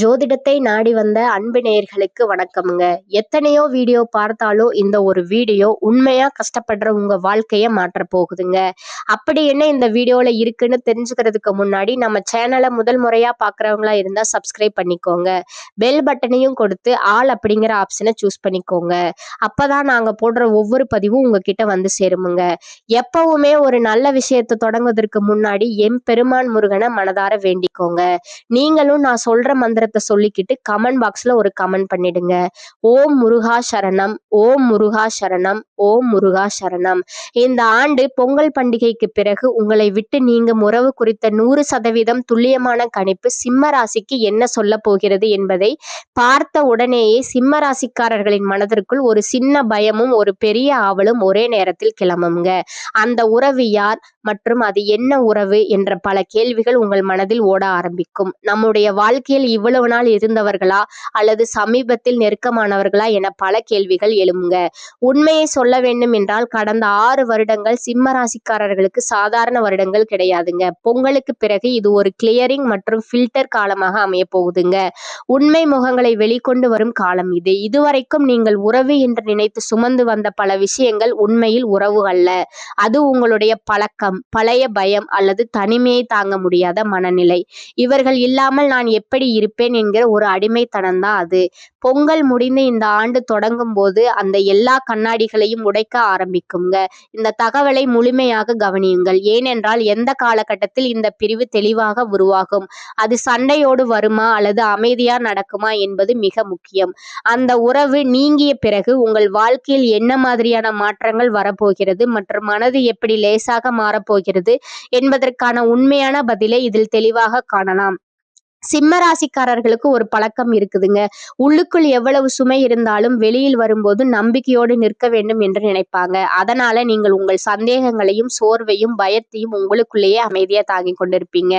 ஜோதிடத்தை நாடி வந்த அன்பு நேயர்களுக்கு வணக்கமுங்க. எத்தனையோ வீடியோ பார்த்தாலும் இந்த ஒரு வீடியோ உண்மையா கஷ்டப்படுற உங்க வாழ்க்கைய மாற்ற போகுதுங்க. அப்படி என்ன இந்த வீடியோல இருக்குன்னு தெரிஞ்சுக்கிறதுக்கு முன்னாடி நம்ம சேனலை முதல் முறையா பார்க்குறவங்களா இருந்தா சப்ஸ்கிரைப் பண்ணிக்கோங்க. பெல் பட்டனையும் கொடுத்து ஆல் அப்படிங்கிற ஆப்ஷனை சூஸ் பண்ணிக்கோங்க. அப்பதான் நாங்க போடுற ஒவ்வொரு பதிவும் உங்ககிட்ட வந்து சேருமுங்க. எப்பவுமே ஒரு நல்ல விஷயத்தை தொடங்குவதற்கு முன்னாடி எம் பெருமான் முருகனை மனதார வேண்டிக்கோங்க. நீங்களும் நான் சொல்ற மந்திரத்தை சொல்லிக்கிட்டு கமெண்ட் பாக்ஸ்ல ஒரு கமெண்ட் பண்ணிடுங்க. ஓம் முருகா சரணம், ஓம் முருகா சரணம், ஓம் முருகா சரணம். இந்த ஆண்டு பொங்கல் பண்டிகைக்கு பிறகு உங்களை விட்டு நீங்கும் உறவு குறித்த 100% துல்லியமான கணிப்பு சிம்ம ராசிக்கு என்ன சொல்ல போகிறது என்பதை பார்த்த உடனேயே சிம்ம ராசிக்காரர்களின் மனதிற்குள் ஒரு சின்ன பயமும் ஒரு பெரிய ஆவலும் ஒரே நேரத்தில் கிளம்புங்க. அந்த உறவு யார் மற்றும் அது என்ன உறவு என்ற பல கேள்விகள் உங்கள் மனதில் ஓட ஆரம்பிக்கும். நம்முடைய வாழ்க்கையில் இவ்வளவு நாள் இருந்தவர்களா அல்லது சமீபத்தில் நெருக்கமானவர்களா என பல கேள்விகள் எழுமுங்க. உண்மையை சொல்ல வேண்டும் என்றால் கடந்த 6 வருடங்கள் சிம்ம ராசிக்காரர்களுக்கு சாதாரண வருடங்கள் கிடையாதுங்க. பொங்கலுக்கு பிறகு இது ஒரு கிளியரிங் மற்றும் ஃபில்டர் காலமாக அமைய போகுதுங்க. உண்மை முகங்களை வெளிக்கொண்டு வரும் காலம் இது. இதுவரைக்கும் நீங்கள் உறவு என்று நினைத்து சுமந்து வந்த பல விஷயங்கள் உண்மையில் உறவு அல்ல. அது உங்களுடைய பழக்கம், பழைய பயம் அல்லது தனிமையை தாங்க முடியாத மனநிலை. இவர்கள் இல்லாமல் நான் எப்படி இருப்பேன் என்கிற ஒரு அடிமைத்தனம் தான் அது. பொங்கல் முடிந்து இந்த ஆண்டு தொடங்கும் போது அந்த எல்லா கண்ணாடிகளையும் உடைக்க ஆரம்பிக்குங்க. இந்த தகவலை முழுமையாக கவனியுங்கள். ஏனென்றால் எந்த காலகட்டத்தில் இந்த பிரிவு தெளிவாக உருவாகும், அது சண்டையோடு வருமா அல்லது அமைதியா நடக்குமா என்பது மிக முக்கியம். அந்த உறவு நீங்கிய பிறகு உங்கள் வாழ்க்கையில் என்ன மாதிரியான மாற்றங்கள் வரப்போகிறது மற்றும் மனது எப்படி லேசாக மாறப்போகிறது என்பதற்கான உண்மையான பதிலை இதில் தெளிவாக காணலாம். சிம்ம ராசிக்காரர்களுக்கு ஒரு பழக்கம் இருக்குதுங்க. உள்ளுக்குள் எவ்வளவு சுமை இருந்தாலும் வெளியில் வரும்போது நம்பிக்கையோடு நிற்க வேண்டும் என்று நினைப்பாங்க. அதனால நீங்கள் உங்கள் சந்தேகங்களையும் சோர்வையும் பயத்தையும் உங்களுக்குள்ளேயே அமைதியா தாங்கி கொண்டிருப்பீங்க.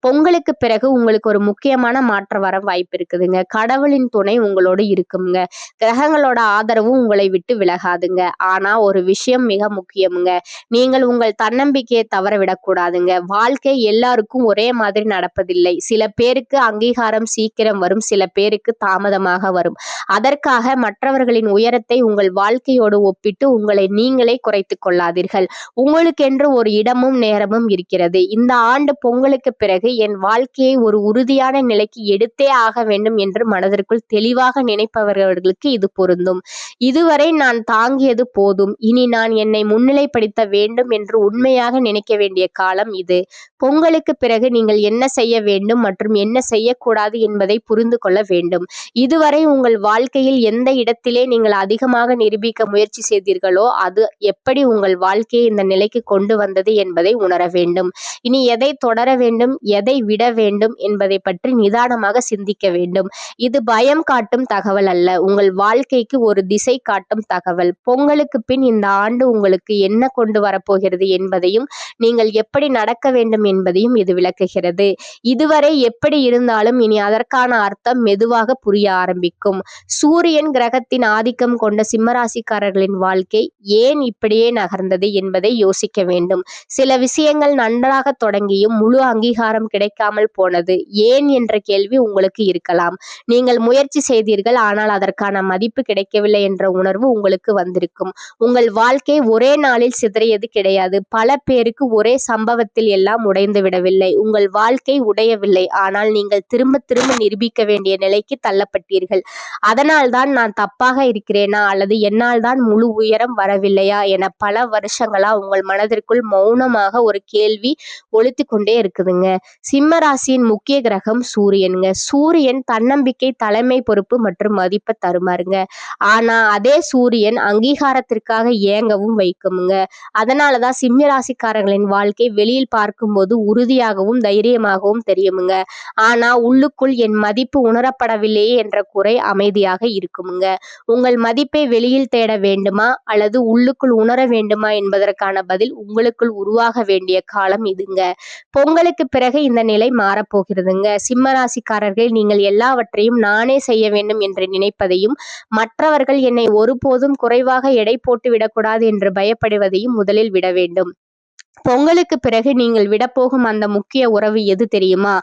பொங்கலுக்கு பிறகு உங்களுக்கு ஒரு முக்கியமான மாற்றம் வர வாய்ப்பு இருக்குதுங்க. கடவுளின் துணை உங்களோடு இருக்குங்க. கிரகங்களோட ஆதரவும் உங்களை விட்டு விலகாதுங்க. ஆனா ஒரு விஷயம் மிக முக்கியமுங்க. நீங்கள் உங்கள் தன்னம்பிக்கையை தவற விடக்கூடாதுங்க. வாழ்க்கை எல்லாருக்கும் ஒரே மாதிரி நடப்பதில்லை. சில பேருக்கு அங்கீகாரம் சீக்கிரம் வரும், சில பேருக்கு தாமதமாக வரும். அதற்காக மற்றவர்களின் உயரத்தை உங்கள் வாழ்க்கையோடு ஒப்பிட்டு உங்களை நீங்களே குறைத்துக் கொள்ளாதீர்கள். உங்களுக்கென்று ஒரு இடமும் நேரமும் இருக்கிறது. இந்த ஆண்டு பொங்கலுக்கு பிறகு என் வாழ்க்கையை ஒரு உறுதியான நிலைக்கு எடுத்தே ஆக வேண்டும் என்று மனதிற்குள் தெளிவாக நினைப்பவர்களுக்கு இது பொருந்தும். இதுவரை நான் தாங்கியது போதும், இனி நான் என்னை முன்னிலைப்படுத்த வேண்டும் என்று உண்மையாக நினைக்க வேண்டிய காலம் இது. பொங்கலுக்கு பிறகு நீங்கள் என்ன செய்ய வேண்டும் மற்றும் என்ன செய்யக்கூடாது என்பதை புரிந்து கொள்ள வேண்டும். இதுவரை உங்கள் வாழ்க்கையில் எந்த இடத்திலே நீங்கள் அதிகமாக நிரூபிக்க முயற்சி செய்தீர்களோ அது எப்படி உங்கள் வாழ்க்கையை இந்த நிலைக்கு கொண்டு வந்தது என்பதை உணர வேண்டும். இனி எதை தொடர வேண்டும், எதை விட வேண்டும் என்பதை பற்றி நிதானமாக சிந்திக்க வேண்டும். இது பயம் காட்டும் தகவல் அல்ல, உங்கள் வாழ்க்கைக்கு ஒரு திசை காட்டும் தகவல். பொங்கலுக்கு பின் இந்த ஆண்டு உங்களுக்கு என்ன கொண்டு வரப்போகிறது என்பதையும் நீங்கள் எப்படி நடக்க வேண்டும் என்பதையும் இது விளக்குகிறது. இதுவரை எப்படி இருந்தாலும் இனி அதற்கான அர்த்தம் மெதுவாக புரிய ஆரம்பிக்கும். சூரியன் கிரகத்தின் ஆதிக்கம் கொண்ட சிம்மராசிக்காரர்களின் வாழ்க்கை ஏன் இப்படியே நகர்ந்தது என்பதை யோசிக்க வேண்டும். சில விஷயங்கள் நன்றாக தொடங்கியும் முழு அங்கீகாரம் கிடைக்காமல் போனது ஏன் என்ற கேள்வி உங்களுக்கு இருக்கலாம். நீங்கள் முயற்சி செய்தீர்கள், ஆனால் அதற்கான மதிப்பு கிடைக்கவில்லை என்ற உணர்வு உங்களுக்கு வந்திருக்கும். உங்கள் வாழ்க்கை ஒரே நாளில் சிதறியது கிடையாது. பல பேருக்கு ஒரே சம்பவத்தில் எல்லாம் உடைந்து விடவில்லை. உங்கள் வாழ்க்கை உடையவில்லை, ஆனால் நீங்கள் திரும்ப திரும்ப நிரூபிக்க வேண்டிய நிலைக்கு தள்ளப்பட்டீர்கள். அதனால்தான் நான் தப்பாக இருக்கிறேனா அல்லது என்னால் தான் முழு உயரம் வரவில்லையா என பல வருஷங்களா உங்கள் மனதிற்குள் மௌனமாக ஒரு கேள்வி ஒலித்து கொண்டே இருக்குதுங்க. சிம்ம ராசியின் முக்கிய கிரகம் சூரியனுங்க. சூரியன் தன்னம்பிக்கை, தலைமை பொறுப்பு மற்றும் மதிப்பை தருமாறுங்க. ஆனா அதே சூரியன் அங்கீகாரத்திற்காக ஏங்கவும் வைக்குமுங்க. அதனாலதான் சிம்ம ராசிக்காரர்களின் வாழ்க்கை வெளியில் பார்க்கும்போது உறுதியாகவும் தைரியமாகவும் தெரியுமுங்க. ஆனா உள்ளுக்குள் என் மதிப்பு உணரப்படவில்லையே என்ற குறை அமைதியாக இருக்குமுங்க. உங்கள் மதிப்பை வெளியில் தேட வேண்டுமா அல்லது உள்ளுக்குள் உணர வேண்டுமா என்பதற்கான பதில் உங்களுக்குள் உருவாக வேண்டிய காலம் இதுங்க. பொங்கலுக்கு பிறகு இந்த நிலை மாறப்போகிறதுங்க. சிம்ம ராசிக்காரர்கள், நீங்கள் எல்லாவற்றையும் நானே செய்ய வேண்டும் என்று நினைப்பதையும் மற்றவர்கள் என்னை ஒருபோதும் குறைவாக எடை போட்டு விடக்கூடாது என்று பயப்படுவதையும் முதலில் விட வேண்டும். பொங்கலுக்கு பிறகு நீங்கள் விடப்போகும் அந்த முக்கிய உறவு எது தெரியுமா?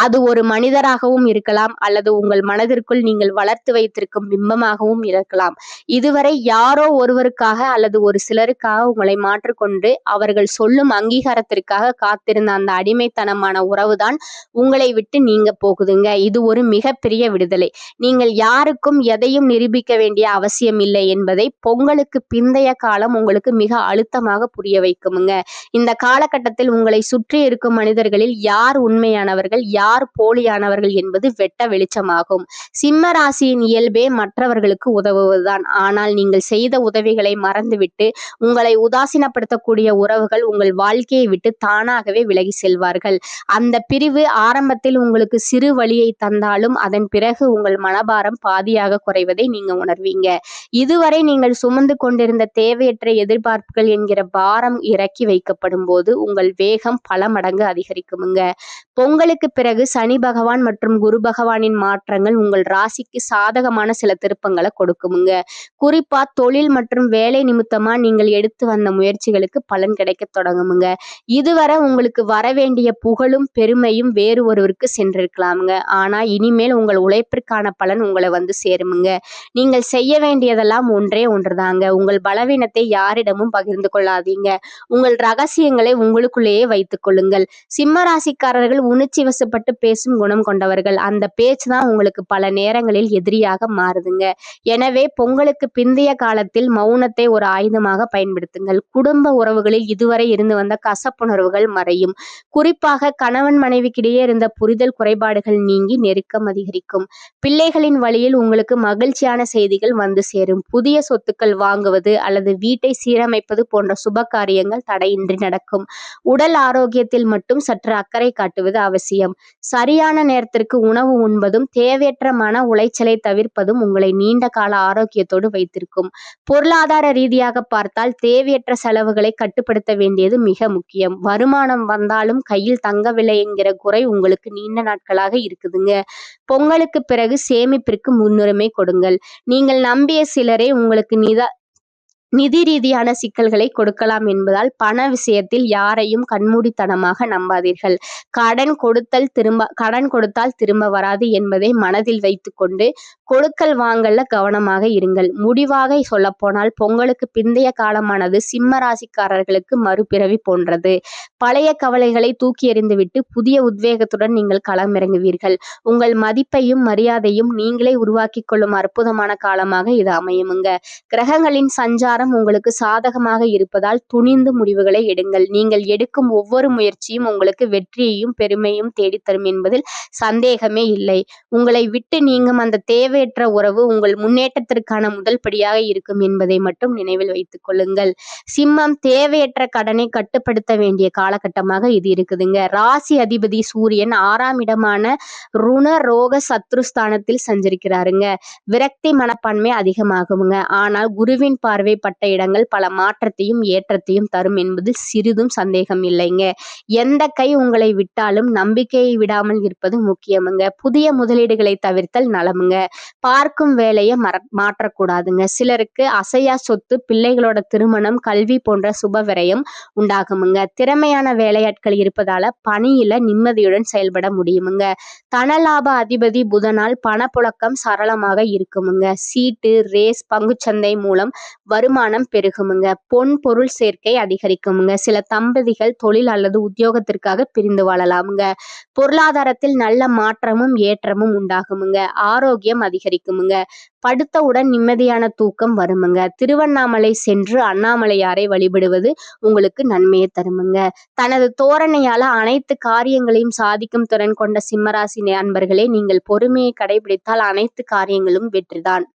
அது ஒரு மனிதராகவும் இருக்கலாம், அல்லது உங்கள் மனதிற்குள் நீங்கள் வளர்த்து வைத்திருக்கும் பிம்பமாகவும் இருக்கலாம். இதுவரை யாரோ ஒருவருக்காக அல்லது ஒரு சிலருக்காக உங்களை மாற்றிக்கொண்டு அவர்கள் சொல்லும் அங்கீகாரத்திற்காக காத்திருந்த அந்த அடிமைத்தனமான உறவுதான் உங்களை விட்டு நீங்க போகுதுங்க. இது ஒரு மிகப்பெரிய விடுதலை. நீங்கள் யாருக்கும் எதையும் நிரூபிக்க வேண்டிய அவசியம் இல்லை என்பதை பொங்கலுக்கு பிந்தைய காலம் உங்களுக்கு மிக அழுத்தமாக புரிய வைக்குமுங்க. இந்த காலகட்டத்தில் உங்களை சுற்றி இருக்கும் மனிதர்களில் யார் உண்மையானவர்கள், யார் போலியானவர்கள் என்பது வெட்ட வெளிச்சமாகும். சிம்ம ராசியின் இயல்பே மற்றவர்களுக்கு உதவுவதுதான். ஆனால் நீங்கள் செய்த உதவிகளை மறந்துவிட்டு உங்களை உதாசீனப்படுத்தக்கூடிய உறவுகள் உங்கள் வாழ்க்கையை விட்டு தானாகவே விலகி செல்வார்கள். அந்த பிரிவு ஆரம்பத்தில் உங்களுக்கு சிறு வலியை தந்தாலும் அதன் பிறகு உங்கள் மனபாரம் பாதியாக குறைவதை நீங்க உணர்வீங்க. இதுவரை நீங்கள் சுமந்து கொண்டிருந்த தேவையற்ற எதிர்பார்ப்புகள் என்கிற பாரம் இறக்கி வைக்கப்படும் போது உங்கள் வேகம் பல மடங்கு அதிகரிக்குமுங்க. பொங்கலுக்கு பிறகு சனி பகவான் மற்றும் குரு பகவானின் மாற்றங்கள் உங்கள் ராசிக்கு சாதகமான சில திருப்பங்களை கொடுக்குமுங்க. குறிப்பா தொழில் மற்றும் வேலை நிமித்தமா நீங்கள் எடுத்து வந்த முயற்சிகளுக்கு பலன் கிடைக்க தொடங்குமுங்க. இதுவரை உங்களுக்கு வரவேண்டிய புகழும் பெருமையும் வேறு ஒருவருக்கு சென்றிருக்கலாமுங்க. ஆனா இனிமேல் உங்கள் உழைப்பிற்கான பலன் உங்களை வந்து சேருமுங்க. நீங்கள் செய்ய வேண்டியதெல்லாம் ஒன்றே ஒன்றுதாங்க. உங்கள் பலவீனத்தை யாரிடமும் பகிர்ந்து கொள்ளாதீங்க. உங்கள் ரகசியங்களை உங்களுக்குள்ளேயே வைத்துக் கொள்ளுங்கள். சிம்ம ராசிக்காரர்கள் உணர்ச்சி வசப்பட்டு பேசும் குணம் கொண்டவர்கள். அந்த பேச்சு தான் உங்களுக்கு பல நேரங்களில் எதிரியாக மாறுதுங்க. எனவே பொங்கலுக்கு பிந்தைய காலத்தில் மௌனத்தை ஒரு ஆயுதமாக பயன்படுத்துங்கள். குடும்ப உறவுகளில் இதுவரை இருந்து வந்த கசப்புணர்வுகள் மறையும். குறிப்பாக கணவன் மனைவிக்கிடையே இருந்த புரிதல் குறைபாடுகள் நீங்கி நெருக்கம் அதிகரிக்கும். பிள்ளைகளின் வழியில் உங்களுக்கு மகிழ்ச்சியான செய்திகள் வந்து சேரும். புதிய சொத்துக்கள் வாங்குவது அல்லது வீட்டை சீரமைப்பது போன்ற சுப காரியங்கள் தடையின்றி நடக்கும். உடல் ஆரோக்கியத்தில் மட்டும் சற்று அக்கறை காட்டுவது அவசியம். சரியான நேரத்திற்கு உணவு உண்பதும் தேவையற்ற மன உளைச்சலை தவிர்ப்பதும் உங்களை நீண்ட கால ஆரோக்கியத்தோடு வைத்திருக்கும். பொருளாதார ரீதியாக பார்த்தால் தேவையற்ற செலவுகளை கட்டுப்படுத்த வேண்டியது மிக முக்கியம். வருமானம் வந்தாலும் கையில் தங்கவில்லை என்கிற குறை உங்களுக்கு நீண்ட நாட்களாக இருக்குதுங்க. பொங்கலுக்கு பிறகு சேமிப்பிற்கு முன்னுரிமை கொடுங்கள். நீங்கள் நம்பிய சிலரே உங்களுக்கு நிதி ரீதியான சிக்கல்களை கொடுக்கலாம் என்பதால் பண விஷயத்தில் யாரையும் கண்மூடித்தனமாக நம்பாதீர்கள். கடன் கொடுத்தால் திரும்ப வராது என்பதை மனதில் வைத்துக்கொண்டு கொடுக்கல் வாங்கல்ல கவனமாக இருங்கள். முடிவாக சொல்ல போனால் பொங்கலுக்கு பிந்தைய காலமானது சிம்ம ராசிக்காரர்களுக்கு மறுபிறவி போன்றது. பழைய கவலைகளை தூக்கி எறிந்துவிட்டு புதிய உத்வேகத்துடன் நீங்கள் களமிறங்குவீர்கள். உங்கள் மதிப்பையும் மரியாதையும் நீங்களே உருவாக்கி கொள்ளும் அற்புதமான காலமாக இது அமையுமுங்க. கிரகங்களின் சஞ்சாரம் உங்களுக்கு சாதகமாக இருப்பதால் துணிந்து முடிவுகளை எடுங்கள். நீங்கள் எடுக்கும் ஒவ்வொரு முயற்சியும் உங்களுக்கு வெற்றியையும் பெருமையும் தேடித்தரும் என்பதில் சந்தேகமே இல்லை. உங்களை விட்டு நீங்கும் அந்த தேவையற்ற உறவு உங்கள் முன்னேற்றத்திற்கான முதல் படியாக இருக்கும் என்பதை மட்டும் நினைவில் வைத்துக் கொள்ளுங்கள். சிம்மம் தேவையற்ற கடனை கட்டுப்படுத்த வேண்டிய காலகட்டமாக இது இருக்குதுங்க. ராசி அதிபதி சூரியன் 6ஆம் இடமான ருண ரோக சத்ருஸ்தானத்தில் சஞ்சரிக்கிறாருங்க. விரக்தி மனப்பான்மை அதிகமாகுங்க. ஆனால் குருவின் பார்வை பட்ட இடங்கள் பல மாற்றத்தையும் ஏற்றத்தையும் தரும் என்பதில் சிறிதும் சந்தேகம் இல்லைங்க. எந்த கை உங்களை விட்டாலும் நம்பிக்கையை விடாமல் இருப்பது முக்கியமுங்க. புதிய முதலீடுகளை தவிர்த்தல் நலமுங்க. பார்க்கும் வேலையை மாற்றக்கூடாதுங்க. சிலருக்கு அசையா சொத்து, பிள்ளைகளோட திருமணம், கல்வி போன்ற சுப விரயம் உண்டாகுமுங்க. திறமையான வேலையாட்கள் இருப்பதால பணியில நிம்மதியுடன் செயல்பட முடியுமுங்க. தனலாப அதிபதி புதனால் பணப்புழக்கம் சரளமாக இருக்குமுங்க. சீட்டு, ரேஸ், பங்குச்சந்தை மூலம் வருமானம் பெருகுமுங்க. பொன் பொருள் சேர்க்கை அதிகரிக்குமுங்க. சில தம்பதிகள் தொழில் அல்லது உத்தியோகத்திற்காக பிரிந்து வாழலாமுங்க. பொருளாதாரத்தில் நல்ல மாற்றமும் ஏற்றமும் உண்டாகுமுங்க. ஆரோக்கியம் அதிகரிக்குமுங்க. படுத்தவுடன் நிம்மதியான தூக்கம் வருமுங்க. திருவண்ணாமலை சென்று அண்ணாமலையாரை வழிபடுவது உங்களுக்கு நன்மையை தருமுங்க. தனது தோரணையால அனைத்து காரியங்களையும் சாதிக்கும் திறன் கொண்ட சிம்மராசி அன்பர்களே, நீங்கள் பொறுமையை கடைபிடித்தால் அனைத்து காரியங்களும் வெற்றிதான்.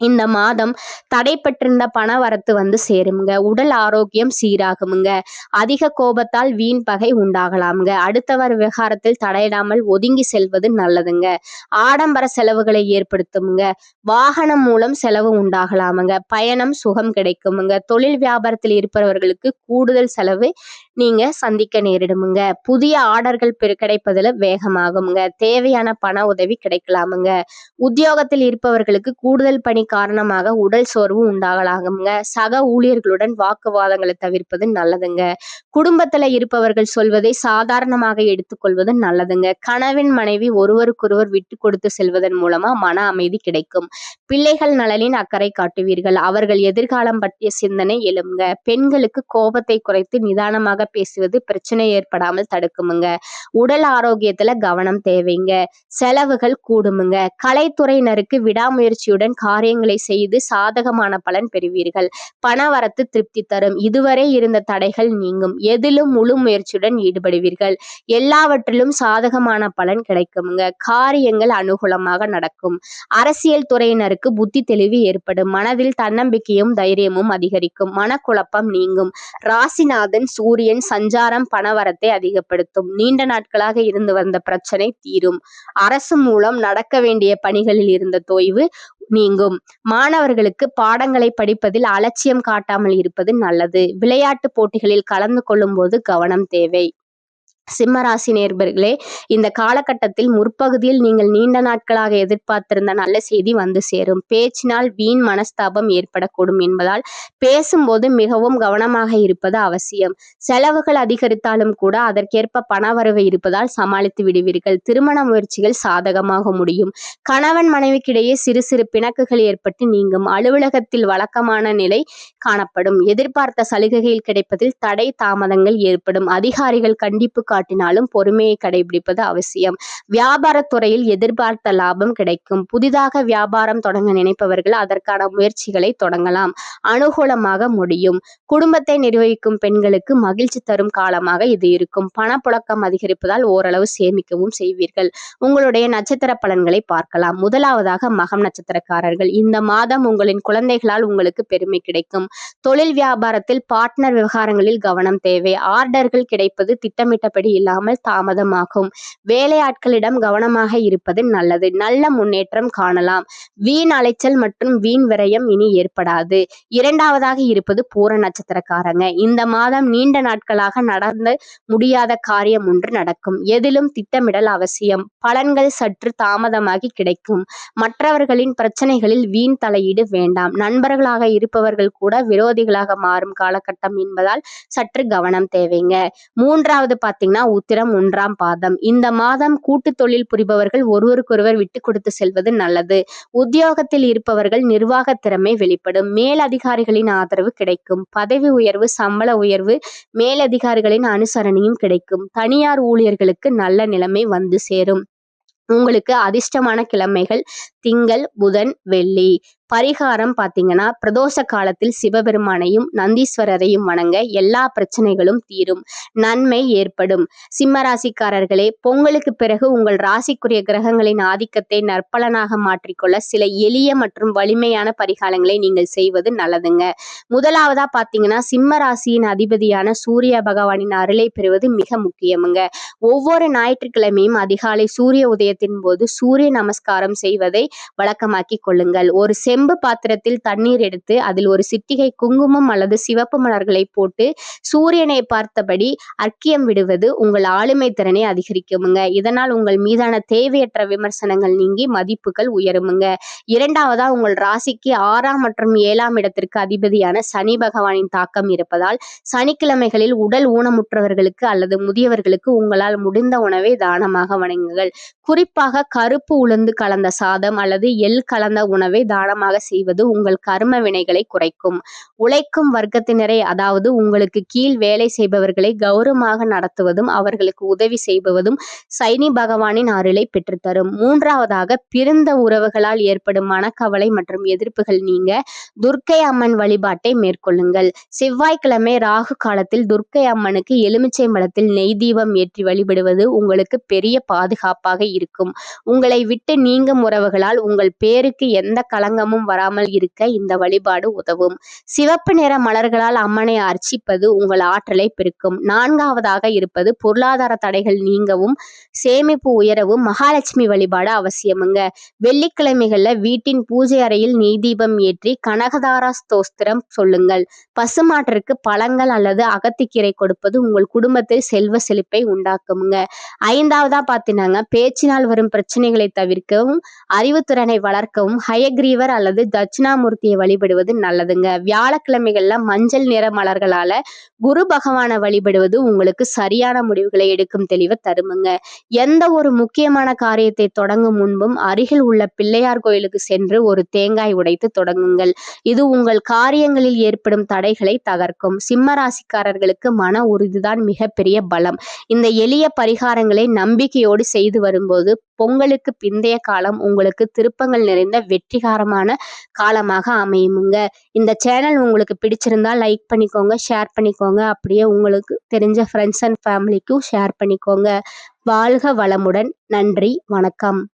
இந்த மாதம் தடைப்பட்டிருந்த பண வரத்து வந்து சேருமுங்க. உடல் ஆரோக்கியம் சீராகுமுங்க. அதிக கோபத்தால் வீண் பகை உண்டாகலாமுங்க. அடுத்தவர் விவகாரத்தில் தடையிடாமல் ஒதுங்கி செல்வது நல்லதுங்க. ஆடம்பர செலவுகளை ஏற்படுத்துமுங்க. வாகனம் மூலம் செலவு உண்டாகலாமுங்க. பயணம் சுகம் கிடைக்குமுங்க. தொழில் வியாபாரத்தில் இருப்பவர்களுக்கு கூடுதல் செலவு நீங்க சந்திக்க நேரிடுமுங்க. புதிய ஆர்டர்கள் கிடைப்பதுல வேகமாகுமுங்க. தேவையான பண உதவி கிடைக்கலாமுங்க. உத்தியோகத்தில் இருப்பவர்களுக்கு கூடுதல் பணி காரணமாக உடல் சோர்வு உண்டாகலாகுங்க. சக ஊழியர்களுடன் வாக்குவாதங்களை தவிர்ப்பது நல்லதுங்க. குடும்பத்துல இருப்பவர்கள் சொல்வதை சாதாரணமாக எடுத்துக்கொள்வது நல்லதுங்க. கணவன் மனைவி ஒருவருக்கொருவர் விட்டு கொடுத்து செல்வதன் மூலமா மன அமைதி கிடைக்கும். பிள்ளைகள் நலனின் அக்கறை காட்டுவீர்கள். அவர்கள் எதிர்காலம் பற்றிய சிந்தனை எழுங்க. பெண்களுக்கு கோபத்தை குறைத்து நிதானமாக பேசுவது பிரச்சனை ஏற்படாமல் தடுக்குமுங்க. உடல் ஆரோக்கியத்துல கவனம் தேவைங்க. செலவுகள் கூடுமுங்க. கலைத்துறையினருக்கு விடாமுயற்சியுடன் காரியங்களை செய்து சாதகமான பலன் பெறுவீர்கள். பணவரத்து திருப்தி தரும். இதுவரை இருந்த தடைகள் நீங்கும். எதிலும் முழு முயற்சியுடன் ஈடுபடுவீர்கள். எல்லாவற்றிலும் சாதகமான பலன் கிடைக்குமுங்க. காரியங்கள் அனுகூலமாக நடக்கும். அரசியல் துறையினருக்கு புத்தி தெளிவு ஏற்படும். மனதில் தன்னம்பிக்கையும் தைரியமும் அதிகரிக்கும். மனக்குழப்பம் நீங்கும். ராசிநாதன் சூரியன் சஞ்சாரம் பணவரத்தை அதிகப்படுத்தும். நீண்ட நாட்களாக இருந்து வந்த பிரச்சனை தீரும். அரசு மூலம் நடக்க வேண்டிய பணிகளில் இருந்த தொய்வு நீங்கும். மாணவர்களுக்கு பாடங்களை படிப்பதில் அலட்சியம் காட்டாமல் இருப்பது நல்லது. விளையாட்டு போட்டிகளில் கலந்து கொள்ளும் போது கவனம் தேவை. சிம்மராசி நேயர்களே, இந்த காலகட்டத்தில் முற்பகுதியில் நீங்கள் நீண்ட நாட்களாக எதிர்பார்த்திருந்த நல்ல செய்தி வந்து சேரும். பேச்சினால் வீண் மனஸ்தாபம் ஏற்படக்கூடும் என்பதால் பேசும்போது மிகவும் கவனமாக இருப்பது அவசியம். செலவுகள் அதிகரித்தாலும் கூட அதற்கேற்ப பணவரவு இருப்பதால் சமாளித்து விடுவீர்கள். திருமண முயற்சிகள் சாதகமாக முடியும். கணவன் மனைவிக்கிடையே சிறு சிறு பிணக்குகள் ஏற்பட்டு நீங்கும். அலுவலகத்தில் வழக்கமான நிலை காணப்படும். எதிர்பார்த்த சலுகைகள் கிடைப்பதில் தடை தாமதங்கள் ஏற்படும். அதிகாரிகள் கண்டிப்பு காட்டினாலும் பொறுமையை கடைபிடிப்பது அவசியம். வியாபாரத்துறையில் எதிர்பார்த்த லாபம் கிடைக்கும். புதிதாக வியாபாரம் தொடங்க நினைப்பவர்கள் அதற்கான முயற்சிகளை தொடங்கலாம். அனுகூலமாக முடியும். குடும்பத்தை நிர்வகிக்கும் பெண்களுக்கு மகிழ்ச்சி தரும் காலமாக இது இருக்கும். பணப்புழக்கம் அதிகரிப்பதால் ஓரளவு சேமிக்கவும் செய்வீர்கள். உங்களுடைய நட்சத்திர பலன்களை பார்க்கலாம். முதலாவதாக மகம் நட்சத்திரக்காரர்கள். இந்த மாதம் உங்களின் குழந்தைகளால் உங்களுக்கு பெருமை கிடைக்கும். தொழில் வியாபாரத்தில் பார்ட்னர் விவகாரங்களில் கவனம் தேவை. ஆர்டர்கள் கிடைப்பது திட்டமிட்டபடி இல்லாமல் தாமதமாகும். வேலையாட்களிடம் கவனமாக இருப்பது நல்லது. நல்ல முன்னேற்றம் காணலாம். வீண் அலைச்சல் மற்றும் வீண் விரயம் இனி ஏற்படாது. இரண்டாவதாக இருப்பது பூர நட்சத்திரக்காரங்க. இந்த மாதம் நீண்ட நாட்களாக நடந்து முடியாத காரியம் ஒன்று நடக்கும். எதிலும் திட்டமிடல் அவசியம். பலன்கள் சற்று தாமதமாகி கிடைக்கும். மற்றவர்களின் பிரச்சனைகளில் வீண் தலையீடு வேண்டாம். நண்பர்களாக இருப்பவர்கள் கூட விரோதிகளாக மாறும் காலகட்டம் என்பதால் சற்று கவனம் தேவைங்க. மூன்றாவது பார்த்தீங்கன்னா உத்திரம் 1ஆம் பாதம். இந்த மாதம் கூட்டு தொழில் புரிபவர்கள் ஒருவருக்கொருவர் விட்டு கொடுத்து செல்வது நல்லது. உத்தியோகத்தில் இருப்பவர்கள் நிர்வாக திறமை வெளிப்படும். மேலதிகாரிகளின் ஆதரவு கிடைக்கும். பதவி உயர்வு, சம்பள உயர்வு, மேலதிகாரிகளின் அனுசரணையும் கிடைக்கும். தனியார் ஊழியர்களுக்கு நல்ல நிலைமை வந்து சேரும். உங்களுக்கு அதிர்ஷ்டமான கிழமைகள் திங்கள், புதன், வெள்ளி. பரிகாரம் பார்த்தீங்கன்னா பிரதோஷ காலத்தில் சிவபெருமானையும் நந்தீஸ்வரரையும் வணங்க எல்லா பிரச்சனைகளும் தீரும். நன்மை ஏற்படும். சிம்ம ராசிக்காரர்களே, பொங்கலுக்கு பிறகு உங்கள் ராசிக்குரிய கிரகங்களின் ஆதிக்கத்தை நற்பலனாக மாற்றிக்கொள்ள சில எளிய மற்றும் வலிமையான பரிகாரங்களை நீங்கள் செய்வது நல்லதுங்க. முதலாவதா பார்த்தீங்கன்னா சிம்ம ராசியின் அதிபதியான சூரிய பகவானின் அருளை பெறுவது மிக முக்கியமுங்க. ஒவ்வொரு ஞாயிற்றுக்கிழமையும் அதிகாலை சூரிய உதயத்தின் போது சூரிய நமஸ்காரம் செய்வதை வழக்கமாக்கி கொள்ளுங்கள். ஒரு செம்பு பாத்திரத்தில் தண்ணீர் எடுத்து அதில் ஒரு சிட்டிகை குங்குமம் அல்லது சிவப்பு மலர்களை போட்டு சூரியனை பார்த்தபடி அர்க்கியம் விடுவது உங்கள் ஆளுமை திறனை அதிகரிக்குமுங்க. இதனால் உங்கள் மீதான தேவையற்ற விமர்சனங்கள் நீங்கி மதிப்புகள் உயருமுங்க. இரண்டாவதா, உங்கள் ராசிக்கு 6ஆம் மற்றும் 7ஆம் இடத்திற்கு அதிபதியான சனி பகவானின் தாக்கம் இருப்பதால் சனிக்கிழமைகளில் உடல் ஊனமுற்றவர்களுக்கு அல்லது முதியவர்களுக்கு உங்களால் முடிந்த உணவை தானமாக வழங்குங்கள். குறிப்பாக கருப்பு உளுந்து கலந்த சாதம் அல்லது எள் கலந்த உணவை தானமாக செய்வது உங்கள் கர்ம வினைகளை குறைக்கும். உழைக்கும் வர்க்கத்தினரை, அதாவது உங்களுக்கு கீழ் வேலை செய்பவர்களை கௌரவமாக நடத்துவதும் அவர்களுக்கு உதவி செய்வதும் சனி பகவானின் அருளை பெற்றுத்தரும். மூன்றாவதாக, பிறந்த உறவுகளால் ஏற்படும் மனக்கவலை மற்றும் எதிர்ப்புகள் நீங்க துர்க்கை அம்மன் வழிபாட்டை மேற்கொள்ளுங்கள். செவ்வாய்க்கிழமை ராகு காலத்தில் துர்க்கை அம்மனுக்கு எலுமிச்சை மலத்தில் நெய் தீபம் ஏற்றி வழிபடுவது உங்களுக்கு பெரிய பாதுகாப்பாக இருக்கும். உங்களை விட்டு நீங்கும் உறவுகளால் உங்கள் பேருக்கு எந்த களங்கமும் வராமல் இருக்க இந்த வழிபாடு உதவும். சிவப்பு நிற மலர்களால் அம்மனை அர்ச்சிப்பது உங்கள் ஆற்றலை பெருக்கும். நான்காவதாக இருப்பது பொருளாதார தடைகள் நீங்கவும் சேமிப்பு உயரவும் மகாலட்சுமி வழிபாடு அவசியமுங்க. வெள்ளிக்கிழமைகள்ல வீட்டின் பூஜை அறையில் நெய் தீபம் ஏற்றி கனகதாரா ஸ்தோத்திரம் சொல்லுங்கள். பசுமாட்டிற்கு பழங்கள் அல்லது அகத்திக்கீரை கொடுப்பது உங்கள் குடும்பத்தில் செல்வ செழிப்பை உண்டாக்குமுங்க. ஐந்தாவதா பார்த்தீங்கன்னா பேச்சினால் வரும் பிரச்சனைகளை தவிர்க்கவும் அறிவுத்திறனை வளர்க்கவும் ஹயக்ரீவர் அல்லது அல்லது தட்சிணாமூர்த்தியை வழிபடுவது நல்லதுங்க. வியாழக்கிழமைகள்ல மஞ்சள் நிற மலர்களால குரு பகவானை வழிபடுவது உங்களுக்கு சரியான முடிவுகளை எடுக்கும் தெளிவை தருமுங்க. எந்த ஒரு முக்கியமான காரியத்தை தொடங்கும் முன்பும் அருகில் உள்ள பிள்ளையார் கோயிலுக்கு சென்று ஒரு தேங்காய் உடைத்து தொடங்குங்கள். இது உங்கள் காரியங்களில் ஏற்படும் தடைகளை தகர்க்கும். சிம்ம ராசிக்காரர்களுக்கு மன உறுதிதான் மிகப்பெரிய பலம். இந்த எளிய பரிகாரங்களை நம்பிக்கையோடு செய்து வரும்போது பொங்கலுக்கு பிந்தைய காலம் உங்களுக்கு திருப்பங்கள் நிறைந்த வெற்றிகரமான காலமாக அமையுமுங்க. இந்த சேனல் உங்களுக்கு பிடிச்சிருந்தா லைக் பண்ணிக்கோங்க, ஷேர் பண்ணிக்கோங்க. அப்படியே உங்களுக்கு தெரிஞ்ச ஃப்ரெண்ட்ஸ் அண்ட் ஃபேமிலிக்கும் ஷேர் பண்ணிக்கோங்க. வாழ்க வளமுடன். நன்றி, வணக்கம்.